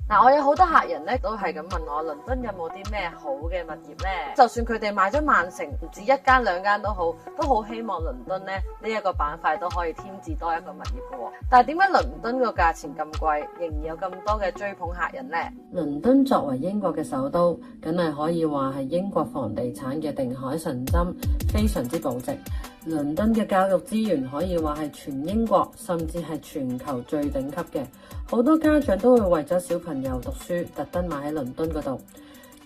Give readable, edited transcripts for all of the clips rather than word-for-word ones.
嗱，我有好多客人咧都係咁問我，倫敦有冇啲咩好嘅物業咧？就算佢哋買咗曼城，唔止一間兩間都好希望倫敦咧呢一個板塊都可以添置多一個物業嘅喎。但係點解倫敦個價錢咁貴，仍然有咁多嘅追捧客人呢？倫敦作為英國嘅首都，梗係可以話係英國房地產嘅定海神針，非常之保值。倫敦嘅教育資源可以話係全英國甚至係全球最頂級嘅，好多家長都會為咗小朋友讀書特登買喺倫敦嗰度。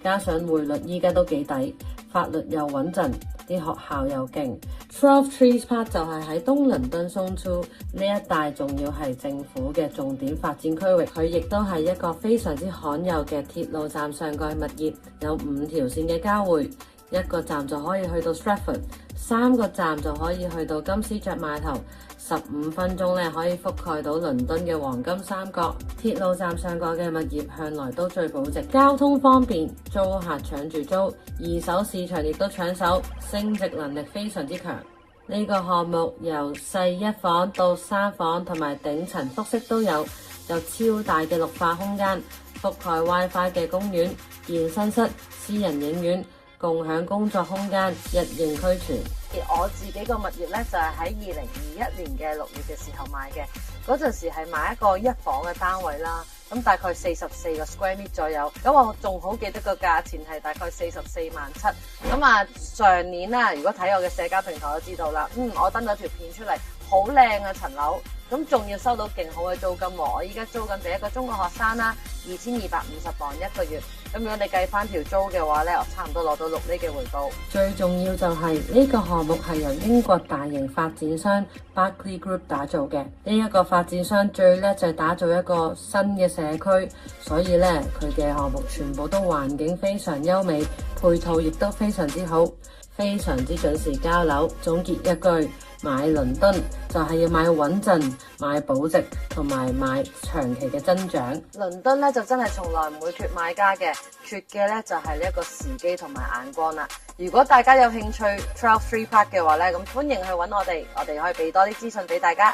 加上匯率依家都幾抵，法律又穩陣，啲學校又勁。12 Trees Park 就係喺東倫敦 Zone 2呢一帶，仲要係政府嘅重點發展區域。佢亦都係一個非常之罕有嘅鐵路站上蓋物業，有5條線嘅交匯，一個站就可以去到 Stratford， 3個站就可以去到金絲雀碼頭，15分鐘咧可以覆蓋到倫敦嘅黃金三角。鐵路站上蓋嘅物業向來都最保值，交通方便，租客搶住租，二手市場亦都搶手，升值能力非常之強。呢個項目由細1房到3房同埋頂層複式都有超大嘅綠化空間，覆蓋 WiFi 嘅公園、健身室、私人影院、共享工作空間，一應俱全。而我自己個物業咧就係喺2021年嘅6月嘅時候買嘅，嗰陣時係買一個1房嘅單位啦，咁大概44個 square meter 左右，咁我仲好記得個價錢係大概44萬7。咁啊上年啦，如果睇我嘅社交平台都知道啦，我登咗條片出嚟，好靚啊層樓，咁仲要收到勁好嘅租金喎。我依家租緊俾一個中國學生啦，2250磅一個月。咁如果你計翻條租嘅話咧，我差唔多攞到6厘嘅回報。最重要就係呢個項目係由英國大型發展商 Berkeley Group 打造嘅。呢一個發展商最叻就係打造一個新嘅社區，所以咧佢嘅項目全部都環境非常優美，配套亦都非常之好，非常之準時交樓。總結一句，買倫敦就係要買穩陣、買保值同埋買長期嘅增長。倫敦咧就真係從來唔會缺買家嘅，缺嘅咧就係呢一個時機同埋眼光啦。如果大家有興趣12 Trees Park嘅話咧，咁歡迎去揾我哋可以俾多啲資訊俾大家。